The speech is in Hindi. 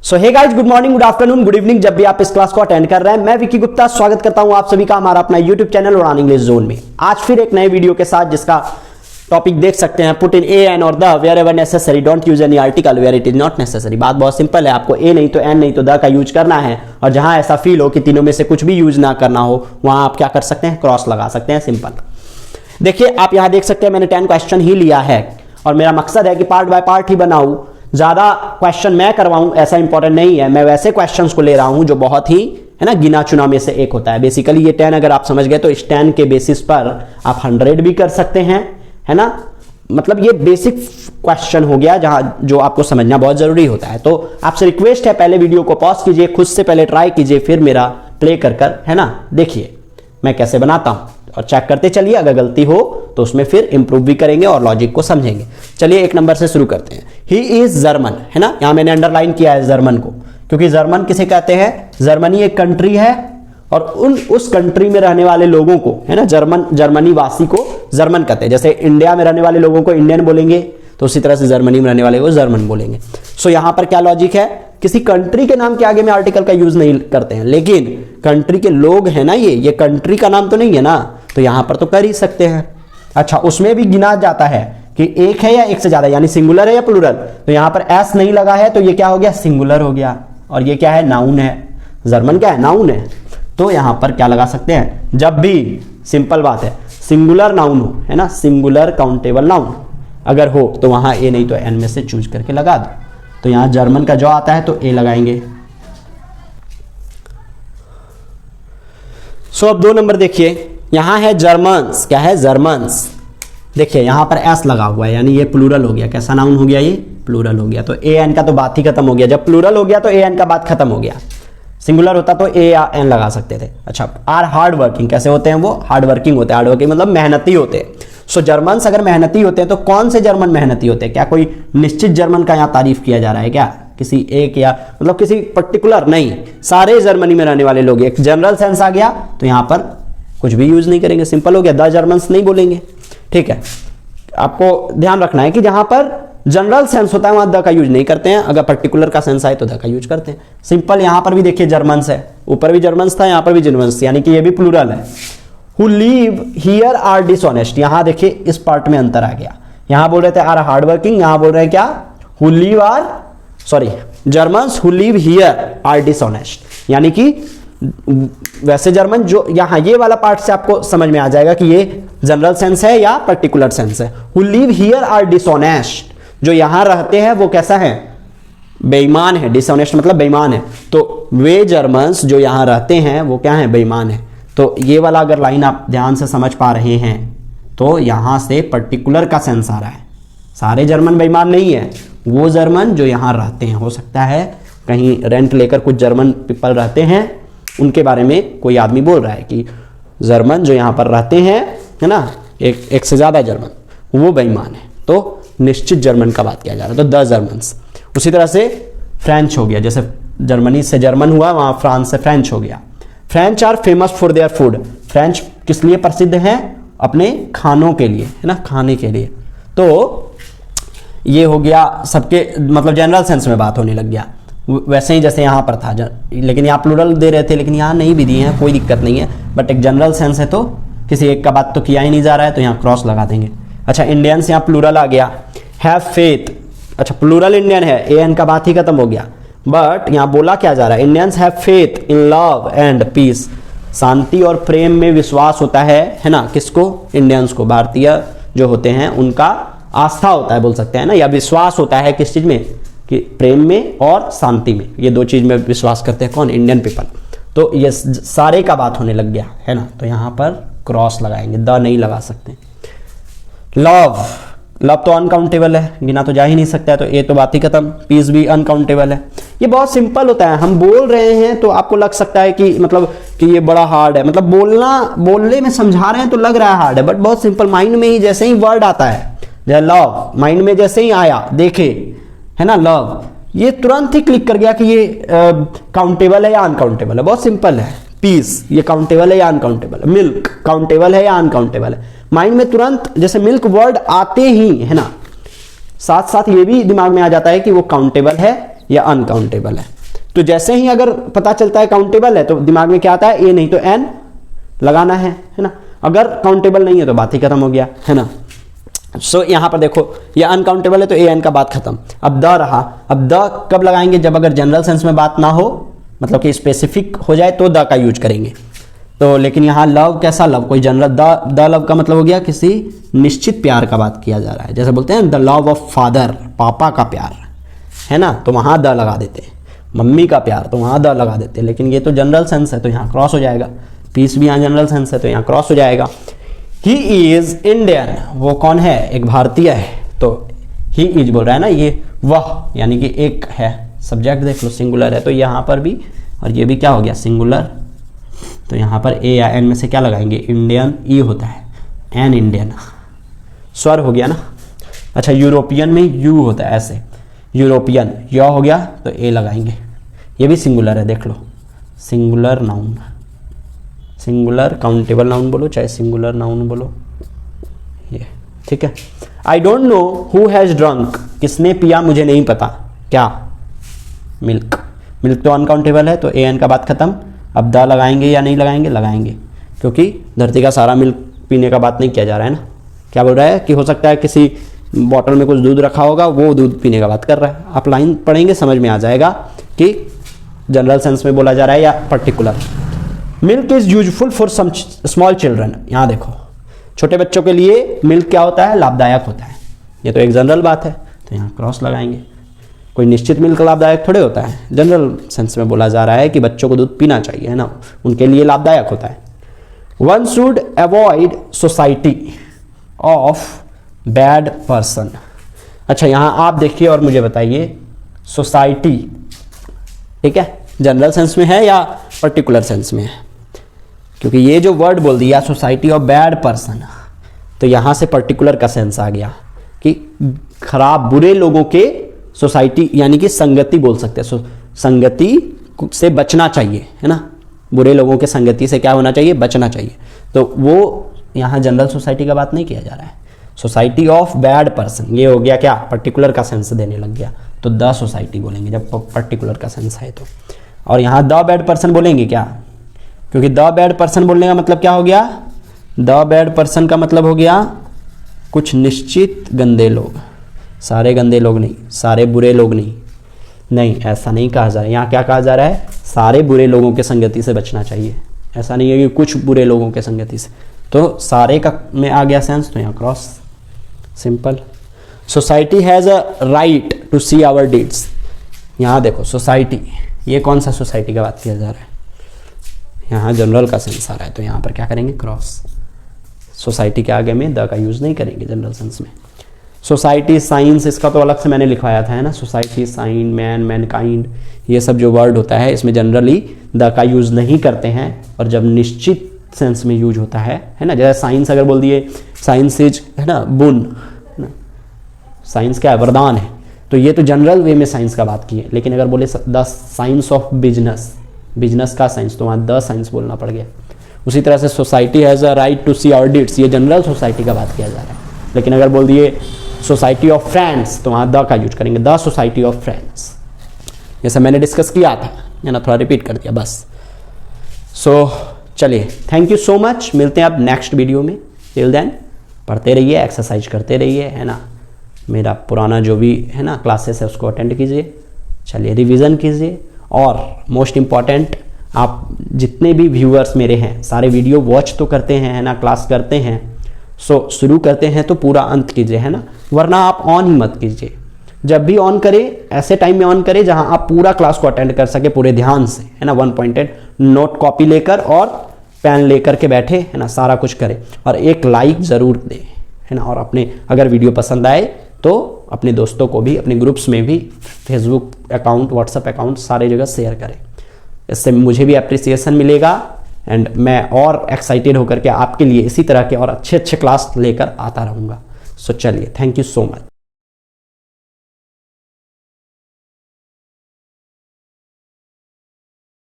सो hey guys, good morning, good afternoon, good evening, जब भी आप इस क्लास को अटेंड कर रहे हैं। मैं विकी गुप्ता स्वागत करता हूं आप सभी का हमारा अपना यूट्यूब चैनल उड़ान इंग्लिश जोन में। आज फिर एक नए वीडियो के साथ, जिसका टॉपिक देख सकते हैं, पुट इन ए एन और the wherever necessary, don't use any article where it is not necessary. बात बहुत सिंपल है, आपको ए नहीं तो एन नहीं तो द का यूज करना है, और जहां ऐसा फील हो कि तीनों में से कुछ भी यूज ना करना हो, वहां आप क्या कर सकते हैं, क्रॉस लगा सकते हैं। सिंपल। देखिए, आप यहां देख सकते हैं मैंने 10 क्वेश्चन ही लिया है, और मेरा मकसद है कि पार्ट बाय पार्ट ही बनाऊं, ज्यादा क्वेश्चन मैं करवाऊं ऐसा इंपॉर्टेंट नहीं है। मैं वैसे क्वेश्चंस को ले रहा हूं जो बहुत ही, है ना, गिना चुना में से एक होता है। बेसिकली ये 10 अगर आप समझ गए तो इस 10 के बेसिस पर आप 100 भी कर सकते हैं, है ना। मतलब ये बेसिक क्वेश्चन हो गया जहां जो आपको समझना बहुत जरूरी होता है। तो आपसे रिक्वेस्ट है, पहले वीडियो को पॉज कीजिए, खुद से पहले ट्राई कीजिए, फिर मेरा प्ले कर, है ना, देखिए मैं कैसे बनाता हूं और चेक करते चलिए। अगर गलती हो तो उसमें फिर इंप्रूव भी करेंगे और लॉजिक को समझेंगे। चलिए एक नंबर से शुरू करते हैं। ही इज जर्मन, है ना, यहां मैंने अंडरलाइन किया है जर्मन को, क्योंकि जर्मन किसे कहते हैं, जर्मनी एक कंट्री है, और उस कंट्री में रहने वाले लोगों को, है ना, जर्मनी वासी को जर्मन कहते हैं। जैसे इंडिया में रहने वाले लोगों को इंडियन बोलेंगे, तो उसी तरह से जर्मनी में रहने वाले को जर्मन बोलेंगे। सो यहां पर क्या लॉजिक है, किसी कंट्री के नाम के आगे में आर्टिकल का यूज नहीं करते हैं, लेकिन कंट्री के लोग हैं ना, ये कंट्री का नाम तो नहीं है ना, तो यहां पर तो कर ही सकते हैं। अच्छा, उसमें भी गिना जाता है कि एक है या एक से ज्यादा, यानी सिंगुलर है या प्लूरल। तो यहां पर एस नहीं लगा है तो ये क्या हो गया, सिंगुलर हो गया, और ये क्या है, नाउन है। जर्मन क्या है, नाउन है। तो यहां पर क्या लगा सकते हैं, जब भी, सिंपल बात है, सिंगुलर नाउन हो, है ना, सिंगुलर काउंटेबल नाउन अगर हो, तो वहां ए नहीं तो एन में से चूज करके लगा दो। तो यहां जर्मन का जो आता है तो ए लगाएंगे। सो अब 2 नंबर देखिए, यहां है जर्मन्स, क्या है, जर्मन्स। देखिए यहां पर एस लगा हुआ है, यानी ये प्लूरल हो गया। कैसा नाउन हो गया, ये प्लूरल हो गया। तो ए एन का तो बात ही खत्म हो गया। जब प्लूरल हो गया तो ए एन का बात खत्म हो गया। सिंगुलर होता तो ए या एन लगा सकते थे। अच्छा, आर हार्ड वर्किंग, कैसे होते हैं वो, हार्ड वर्किंग होते हैं। हार्ड वर्किंग मतलब मेहनती होते हैं। सो जर्मन्स अगर मेहनती होते हैं तो कौन से जर्मन मेहनती होते हैं, क्या कोई निश्चित जर्मन का यहां तारीफ किया जा रहा है क्या, किसी एक, या मतलब किसी पर्टिकुलर नहीं, सारे जर्मनी में रहने वाले लोग। एक जनरल सेंस आ गया तो यहां पर कुछ भी यूज नहीं करेंगे, सिंपल हो गया, द जर्मन्स नहीं बोलेंगे। ठीक है, आपको ध्यान रखना है कि जहां पर जनरल सेंस होता है वहां द का यूज नहीं करते हैं, अगर पर्टिकुलर का सेंस आए तो द का यूज करते हैं। सिंपल। यहां पर भी देखिए जर्मन्स है, ऊपर भी जर्मन्स था, यहां पर भी जर्मन्स, यानी कि ये भी प्लूरल है। Who live here are dishonest, यहां देखिए इस पार्ट में अंतर आ गया। यहां बोल रहे थे आर हार्ड वर्किंग, यहां बोल रहे हैं क्या, who live are, sorry, Germans who live here are dishonest, यानी कि वैसे जर्मन जो यहां ये वाला पार्ट से आपको समझ में आ जाएगा कि ये जनरल सेंस है या पर्टिकुलर सेंस है। Who live here are dishonest, जो यहां रहते हैं वो कैसा है, बेईमान है। डिसऑनेस्ट मतलब बेईमान है। तो वे जर्मन्स जो यहां रहते हैं वो क्या है, बेईमान है। तो ये वाला अगर लाइन आप ध्यान से समझ पा रहे हैं तो यहां से पर्टिकुलर का सेंस आ रहा है। सारे जर्मन बेईमान नहीं है, वो जर्मन जो यहां रहते हैं। हो सकता है कहीं रेंट लेकर कुछ जर्मन पीपल रहते हैं, उनके बारे में कोई आदमी बोल रहा है कि जर्मन जो यहां पर रहते हैं, है ना, एक से ज्यादा जर्मन, वो बेईमान है। तो निश्चित जर्मन का बात किया जा रहा है, तो द जर्मन्स। उसी तरह से फ्रेंच हो गया, जैसे जर्मनी से जर्मन हुआ, वहां फ्रांस से फ्रेंच हो गया। French are famous for their food, French किस लिए प्रसिद्ध हैं, अपने खानों के लिए, है ना, खाने के लिए। तो ये हो गया सबके, मतलब जनरल सेंस में बात होने लग गया। वैसे ही जैसे यहाँ पर था, लेकिन यहाँ प्लूरल दे रहे थे, लेकिन यहाँ नहीं भी दिए हैं, कोई दिक्कत नहीं है। बट एक जनरल सेंस है तो किसी एक का बात तो किया ही नहीं जा रहा है, तो यहाँ क्रॉस लगा देंगे। अच्छा, इंडियंस, यहाँ प्लूरल आ गया, हैव फेथ। अच्छा, प्लूरल इंडियन है, ए एन का बात ही खत्म हो गया। बट यहाँ बोला क्या जा रहा है, Indians have faith in love and peace, शांति और प्रेम में विश्वास होता है ना, किसको, इंडियंस को। भारतीय जो होते हैं उनका आस्था होता है, बोल सकते हैं ना, या विश्वास होता है किस चीज में, कि प्रेम में और शांति में, ये 2 चीज में विश्वास करते हैं कौन, इंडियन पीपल। तो ये सारे का बात होने लग गया, है ना, तो यहां पर क्रॉस लगाएंगे, द नहीं लगा सकते। लव, लव तो अनकाउंटेबल है, गिना तो जा ही नहीं सकता है, तो ये तो बात ही खत्म। पीस भी अनकाउंटेबल है। ये बहुत सिंपल होता है, हम बोल रहे हैं तो आपको लग सकता है कि मतलब कि ये बड़ा हार्ड है, मतलब बोलने में समझा रहे हैं तो लग रहा है हार्ड है, बट बहुत सिंपल। माइंड में ही जैसे ही वर्ड आता है, जैसे लव, माइंड में जैसे ही आया, देखे, है ना, लव, ये तुरंत ही क्लिक कर गया कि ये काउंटेबल है या अनकाउंटेबल है। बहुत सिंपल है। पीस, ये काउंटेबल है या अनकाउंटेबल है। मिल्क, काउंटेबल है या अनकाउंटेबल है। माइंड में तुरंत जैसे मिल्क वर्ड आते ही, है ना, साथ साथ ये भी दिमाग में आ जाता है कि वो काउंटेबल है या अनकाउंटेबल है। तो जैसे ही अगर पता चलता है काउंटेबल है तो दिमाग में क्या आता है, ए नहीं तो एन लगाना है ना। अगर काउंटेबल नहीं है तो बात ही खत्म हो गया, है ना। सो यहां पर देखो ये अनकाउंटेबल है तो ए एन का बात खत्म। अब द रहा, अब द कब लगाएंगे, जब अगर जनरल सेंस में बात ना हो, मतलब कि स्पेसिफिक हो जाए तो द का यूज करेंगे। तो लेकिन यहाँ लव, कैसा लव, कोई जनरल, द लव का मतलब हो गया किसी निश्चित प्यार का बात किया जा रहा है, जैसे बोलते हैं द लव ऑफ फादर, पापा का प्यार, है ना, तो वहाँ द लगा देते हैं। मम्मी का प्यार तो वहाँ द लगा देते हैं, लेकिन ये तो जनरल सेंस है तो यहाँ क्रॉस हो जाएगा। पीस भी यहाँ जनरल सेंस है तो यहाँ क्रॉस हो जाएगा। ही इज इंडियन, वो कौन है, एक भारतीय है, तो ही इज बोल रहा है ना, ये वह यानी कि एक है, सब्जेक्ट देख लो सिंगुलर है तो यहाँ पर भी, और ये भी क्या हो गया सिंगुलर, तो यहाँ पर ए या एन में से क्या लगाएंगे, इंडियन, ई होता है, एन इंडियन, स्वर हो गया ना। अच्छा यूरोपियन में यू होता है ऐसे, यूरोपियन, यह हो गया तो ए लगाएंगे, ये भी सिंगुलर है देख लो, singular noun, singular countable noun बोलो चाहे सिंगुलर नाउन बोलो, ये ठीक है। I don't know who has drunk, किसने पिया मुझे नहीं पता, क्या, मिल्क, मिल्क तो अनकाउंटेबल है तो ए एन का बात खत्म। अब द लगाएंगे या नहीं लगाएंगे, लगाएंगे, क्योंकि धरती का सारा मिल्क पीने का बात नहीं किया जा रहा है ना। क्या बोल रहा है कि हो सकता है किसी बॉटल में कुछ दूध रखा होगा, वो दूध पीने का बात कर रहा है। आप लाइन पढ़ेंगे समझ में आ जाएगा कि जनरल सेंस में बोला जा रहा है या particular. Milk is useful for some small children, यहाँ देखो छोटे बच्चों के लिए मिल्क क्या होता है, लाभदायक होता है, ये तो एक जनरल बात है तो यहाँ क्रॉस लगाएंगे। कोई निश्चित मिल्क लाभदायक थोड़े होता है, जनरल सेंस में बोला जा रहा है कि बच्चों को दूध पीना चाहिए, है ना, उनके लिए लाभदायक होता है। One should avoid society of bad person. अच्छा यहाँ आप देखिए और मुझे बताइए, सोसाइटी ठीक है जनरल सेंस में है या पर्टिकुलर सेंस में है, क्योंकि ये जो वर्ड बोल दिया सोसाइटी ऑफ बैड पर्सन, तो यहाँ से पर्टिकुलर का सेंस आ गया कि खराब बुरे लोगों के सोसाइटी यानी कि संगति बोल सकते हैं, संगति से बचना चाहिए, है ना, बुरे लोगों के संगति से क्या होना चाहिए, बचना चाहिए। तो वो यहाँ जनरल सोसाइटी का बात नहीं किया जा रहा है, सोसाइटी ऑफ बैड पर्सन, ये हो गया क्या, पर्टिकुलर का सेंस देने लग गया, तो द सोसाइटी बोलेंगे जब पर्टिकुलर का सेंस है तो। और यहाँ द बैड पर्सन बोलेंगे क्या, क्योंकि द बैड पर्सन बोलने का मतलब क्या हो गया, द बैड पर्सन का मतलब हो गया कुछ निश्चित गंदे लोग, सारे गंदे लोग नहीं, सारे बुरे लोग नहीं, नहीं ऐसा नहीं कहा जा रहा है। यहाँ क्या कहा जा रहा है, सारे बुरे लोगों के संगति से बचना चाहिए, ऐसा नहीं है कि कुछ बुरे लोगों के संगति से, तो सारे का में आ गया सेंस तो यहाँ cross, simple. Society has a right to see our deeds, यहाँ देखो सोसाइटी, ये कौन सा सोसाइटी का बात किया जा रहा है, यहाँ जनरल का सेंस आ रहा है तो यहाँ पर क्या करेंगे, क्रॉस। सोसाइटी के आगे में द का यूज़ नहीं करेंगे जनरल सेंस में। सोसाइटी, साइंस, इसका तो अलग से मैंने लिखवाया था, है ना, सोसाइटी, साइन, मैन, मैनकाइंड, ये सब जो वर्ड होता है इसमें जनरली द का यूज़ नहीं करते हैं, और जब निश्चित सेंस में यूज होता है ना, जैसे साइंस अगर बोल दिए, साइंस इज, है ना, बुन, साइंस क्या है, वरदान है, तो ये तो जनरल वे में साइंस का बात की है। लेकिन अगर बोले the science of business, business का साइंस, तो वहाँ द साइंस बोलना पड़ गया। उसी तरह से society has a right to see our deeds, ये जनरल सोसाइटी का बात किया जा रहा है। लेकिन अगर बोल दिए सोसाइटी ऑफ फ्रेंड्स तो वहाँ द का यूज करेंगे, द सोसाइटी ऑफ फ्रेंड्स, जैसा मैंने डिस्कस किया था, है ना, थोड़ा रिपीट कर दिया बस। सो चलिए, थैंक यू सो मच, मिलते हैं आप नेक्स्ट वीडियो में। टिल देन पढ़ते रहिए, एक्सरसाइज करते रहिए, है ना, मेरा पुराना जो भी है ना क्लासेस है उसको अटेंड कीजिए, चलिए रिवीजन कीजिए, और मोस्ट इम्पॉर्टेंट आप जितने भी व्यूअर्स मेरे हैं सारे वीडियो वॉच तो करते हैं, है ना, क्लास करते हैं, सो शुरू करते हैं तो पूरा अंत कीजिए, है ना, वरना आप ऑन ही मत कीजिए। जब भी ऑन करें ऐसे टाइम में ऑन करें जहां आप पूरा क्लास को अटेंड कर सके पूरे ध्यान से, है ना, वन पॉइंटेड नोट कॉपी लेकर और पेन लेकर के बैठे, है ना, सारा कुछ करें, और एक लाइक ज़रूर दें, है ना, और अपने अगर वीडियो पसंद आए तो अपने दोस्तों को भी, अपने ग्रुप्स में भी, फेसबुक अकाउंट, व्हाट्सएप अकाउंट, सारे जगह शेयर करें। इससे मुझे भी अप्रिसिएशन मिलेगा एंड मैं और एक्साइटेड होकर के आपके लिए इसी तरह के और अच्छे अच्छे क्लास लेकर आता रहूँगा। सो चलिए, थैंक यू सो मच।